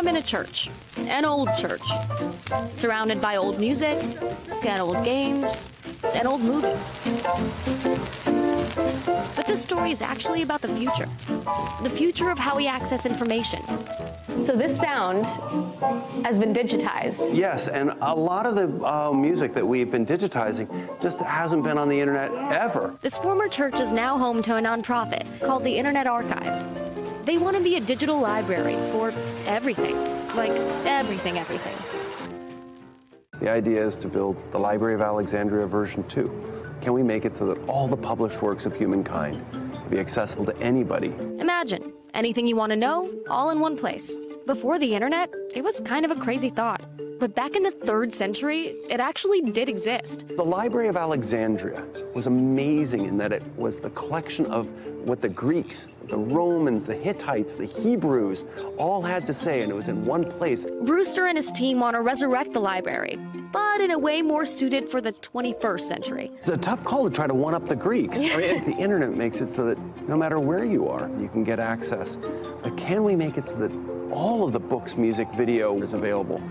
I'm in a church, an old church, surrounded by old music, and old games, and old movies. But this story is actually about the future of how we access information. So this sound has been digitized. Yes, and a lot of the music that we've been digitizing just hasn't been on the internet ever. This former church is now home to a nonprofit called the Internet Archive. They want to be a digital library for everything, like everything. The idea is to build the Library of Alexandria version 2. Can we make it so that all the published works of humankind can be accessible to anybody? Imagine anything you want to know, all in one place. Before the internet, it was kind of a crazy thought. But back in the 3rd century, it actually did exist. The Library of Alexandria was amazing in that it was the collection of what the Greeks, the Romans, the Hittites, the Hebrews all had to say, and it was in one place. Brewster and his team want to resurrect the library, but in a way more suited for the 21st century. It's a tough call to try to one-up the Greeks. I mean, the internet makes it so that no matter where you are, you can get access. But can we make it so that all of the books, music, video is available?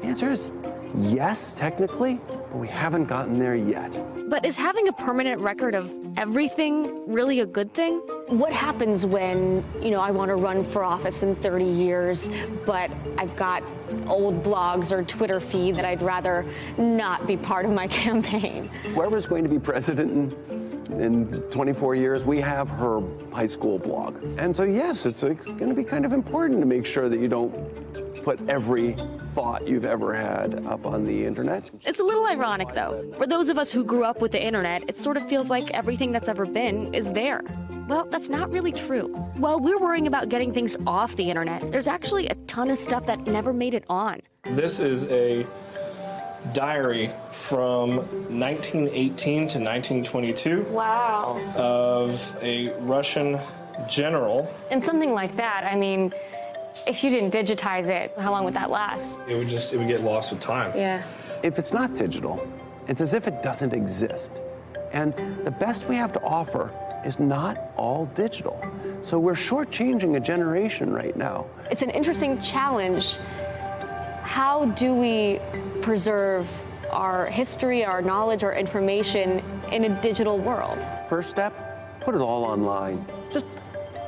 The answer is yes, technically, but we haven't gotten there yet. But is having a permanent record of everything really a good thing? What happens when, I want to run for office in 30 years, but I've got old blogs or Twitter feeds that I'd rather not be part of my campaign? Whoever's going to be president in 24 years, we have her high school blog. And so, yes, it's going to be kind of important to make sure that you don't put every thought you've ever had up on the internet. It's a little ironic, though. For those of us who grew up with the internet, it sort of feels like everything that's ever been is there. Well, that's not really true. While we're worrying about getting things off the internet, there's actually a ton of stuff that never made it on. This is a diary from 1918 to 1922. Wow. Of a Russian general. And something like that, I mean, if you didn't digitize it, how long would that last? It would get lost with time. Yeah. If it's not digital, it's as if it doesn't exist. And the best we have to offer is not all digital. So we're shortchanging a generation right now. It's an interesting challenge. How do we preserve our history, our knowledge, our information in a digital world? First step, put it all online. Just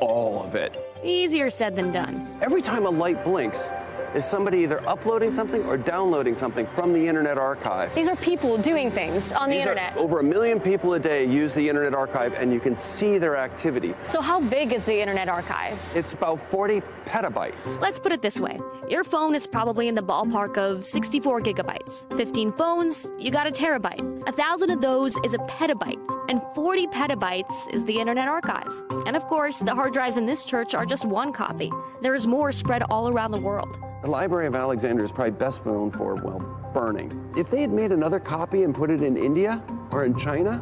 all of it. Easier said than done. Every time a light blinks, is somebody either uploading something or downloading something from the Internet Archive. These are people doing things on the internet. Over 1 million people a day use the Internet Archive, and you can see their activity. So how big is the Internet Archive? It's about 40 petabytes. Let's put it this way. Your phone is probably in the ballpark of 64 gigabytes. 15 phones, you got a terabyte. 1,000 of those is a petabyte, and 40 petabytes is the Internet Archive. And of course, the hard drives in this church are just one copy. There is more spread all around the world. The Library of Alexandria is probably best known for, well, burning. If they had made another copy and put it in India or in China,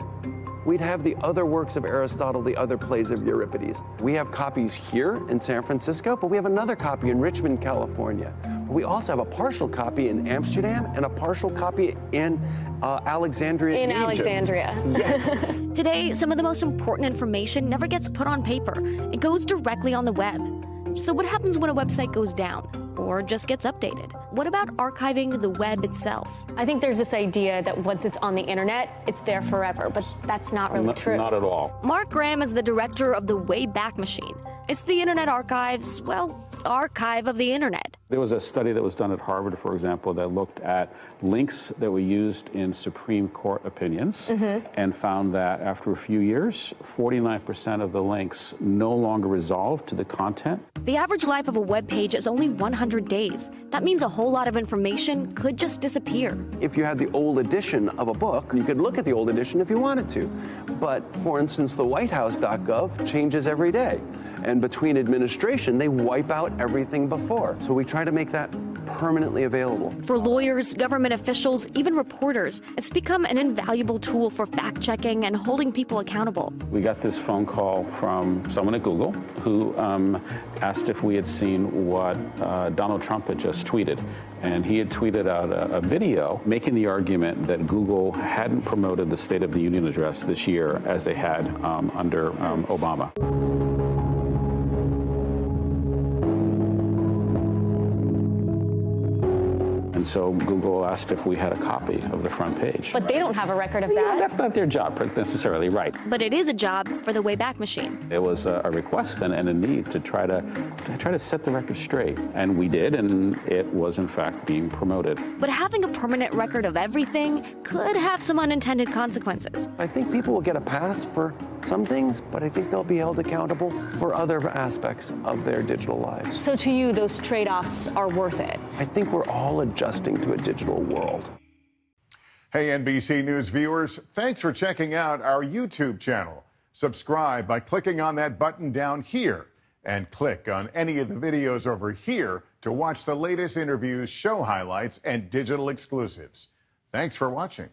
we'd have the other works of Aristotle, the other plays of Euripides. We have copies here in San Francisco, but we have another copy in Richmond, California. We also have a partial copy in Amsterdam and a partial copy in Alexandria, in Egypt. Alexandria. Yes. Today, some of the most important information never gets put on paper. It goes directly on the web. So what happens when a website goes down or just gets updated? What about archiving the web itself? I think there's this idea that once it's on the internet, it's there forever, but that's not really true. Not at all. Mark Graham is the director of the Wayback Machine. It's the Internet Archive's, well, archive of the internet. There was a study that was done at Harvard, for example, that looked at links that were used in Supreme Court opinions and found that after a few years, 49% of the links no longer resolved to the content. The average life of a web page is only 100 days. That means a whole lot of information could just disappear. If you had the old edition of a book, you could look at the old edition if you wanted to. But, for instance, the whitehouse.gov changes every day. And between administration, they wipe out everything before. So we try to make that permanently available. For lawyers, government officials, even reporters, it's become an invaluable tool for fact-checking and holding people accountable. We got this phone call from someone at Google who asked if we had seen what Donald Trump had just tweeted. And he had tweeted out a video making the argument that Google hadn't promoted the State of the Union address this year as they had under Obama. And so Google asked if we had a copy of the front page. But they don't have a record of that. Yeah, that's not their job necessarily, right? But it is a job for the Wayback Machine. It was a request and a need to try to set the record straight. And we did, and it was in fact being promoted. But having a permanent record of everything could have some unintended consequences. I think people will get a pass for some things, but I think they'll be held accountable for other aspects of their digital lives. So to you, those trade-offs are worth it? I think we're all adjusting to a digital world. Hey, NBC News viewers, thanks for checking out our YouTube channel. Subscribe by clicking on that button down here and click on any of the videos over here to watch the latest interviews, show highlights, and digital exclusives. Thanks for watching.